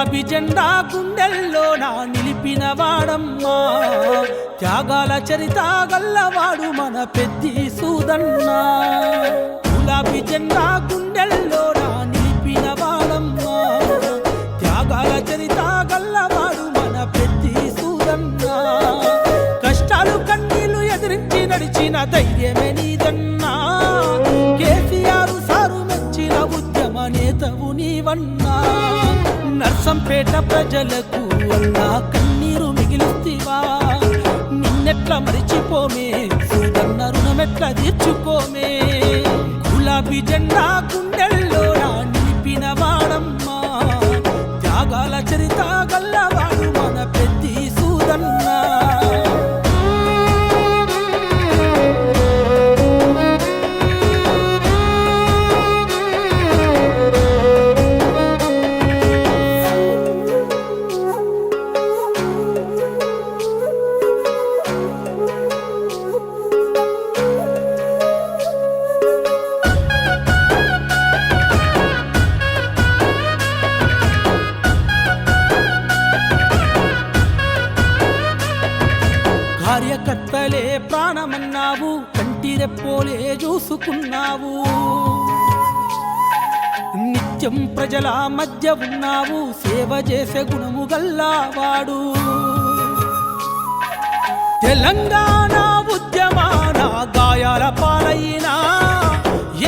గులాబీ జెండా గుండెల్లో నా నిలిపిన వాడమ్మా త్యాగాల చరిత గల్లవాడు మన పెద్ది సూదన్న గులాబీ జెండా గుండెల్లో నా నిలిపిన వాడమ్మా త్యాగాల చరిత గల్లవాడు మన పెద్ది సూదన్న కష్టాలు కన్నీళ్లు ఎదిరించి నడిచిన ధైర్యమే నీదన్నా కేసీఆర్ సారు మెచ్చిన ఉద్యమ నేతవు నీవన్నా నర్సంపేట ప్రజలకు అన్నా కన్నీరు మిగిలిస్తివా నిన్నెట్లా మరిచిపోమే సూదన్న రుణమెట్లా తీర్చుకోమే గులాబీ జెండా గుండెల్లో నా నిలిపిన వాడమ్మా త్యాగాల చరిత గల్లవాడు మన పెద్ది సూదన్న కార్యకర్తలే ప్రాణమన్నావు కంటి రెప్పోలే చూసుకున్నావు నిత్యం ప్రజల మధ్య ఉన్నావు సేవ చేసే గుణము గల్లావాడు తెలంగాణ ఉద్యమాన గాయాల పాలైనా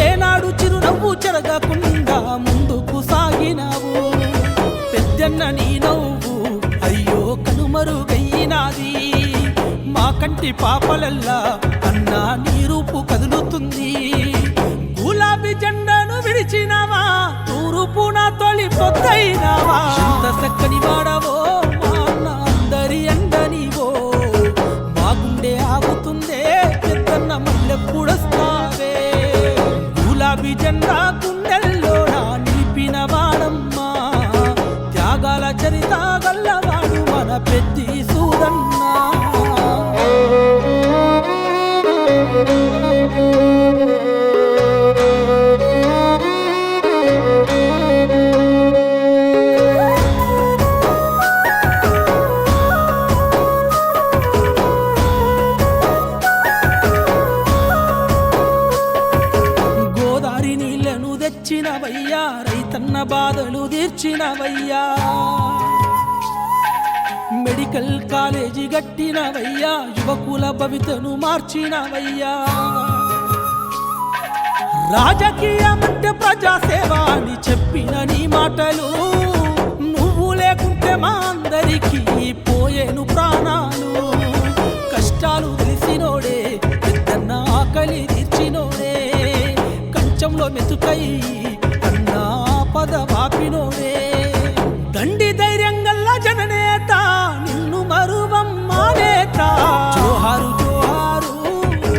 ఏనాడు చిరునవ్వు చెరగకుండా ముందుకు సాగినావు పెద్దన్న నీ నవ్వు అయ్యో కనుమరుగైనాది మా కంటి పాపలల్లా అన్నా నీ రూపు కదులుతుంది గులాబీ జెండాను విడిచినావా తూరుపు నా తొలి పొద్దైనావా ఎంత చక్కని వాడవో మా అన్న అందరి అండనివో మా గుండె ఆగుతుందే పెద్దన్న మళ్ళెప్పుడొస్తావే గులాబీ జెండా గుండెల్లో నా నిలిపిన వాడమ్మా త్యాగాల చరిత గల్లవాడు మన పెద్ది సూదన్న గోదారి నీళ్లను తెచ్చినవయ్యా రైతన్న బాధలు తీర్చినవయ్యా మెడికల్ కాలేజీ గట్టినవయ్యా యువకుల భవితను మార్చినవయ్యా రాజకీయమంటే ప్రజాసేవ అని చెప్పిన నీ మాటలు నువ్వు లేకుంటే మా అందరికీ పోయేను ప్రాణాలు కష్టాలు తెలిసినోడే పెద్దన్న ఆకలి తీర్చినోడే కంచంలో మెతుకై అన్నా పద వాపినోడే దండి ధైర్యం గల్లా జననేత నిన్ను మరువమ్మా నేత జోహారు జోహారు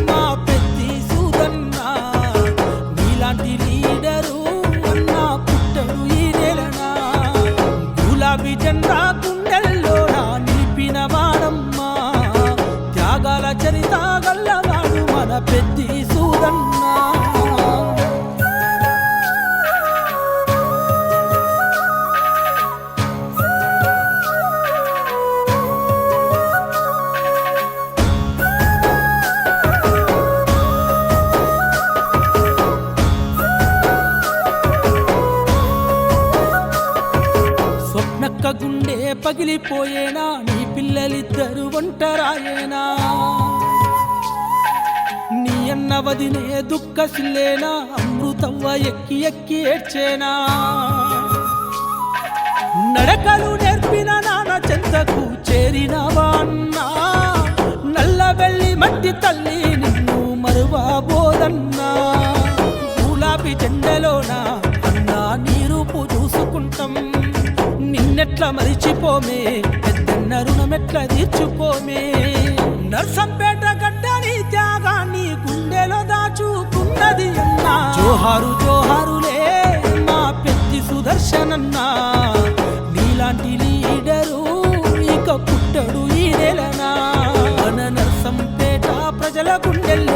మా పెద్ది సూదన్న నీలాంటి లీడరు అన్నా పుట్టడు ఈ నెలనా గులాబీ జెండా గుండెల్లో నా నిలిపిన వాడమ్మా త్యాగాల చరిత గల్లవాడు మన పెద్ది సూదన్న నక్క గుండె పగిలిపోయేనా నీ పిల్లలిద్దరు ఒంటరాయేనా నీ అన్న వదినే దుఃఖసిల్లేనా అమృతవ్వ ఎక్కి ఎక్కి ఏడ్చేనా నడకలు నేర్పిన నాన్న చెంతకు చేరినవా అన్నా నల్ల వెళ్ళి మట్టి తల్లి నిన్ను మరువబోదన్నా గులాబీ జెండలోనా అన్నా నీ రూపు చూసుకుంటాం నిన్నెట్లా మరిచిపోమే పెద్దన్న రుణమెట్లా తీర్చుకోమే నర్సంపేట గడ్డని త్యాగాన్ని గుండెలో దాచుకున్నది అన్నా జోహారు జోహారులే మా పెద్ది సుదర్శనన్నా నీలాంటి లీడరు ఇక పుట్టడు ఈ నెలనా మన నర్సంపేట ప్రజల గుండెల్లో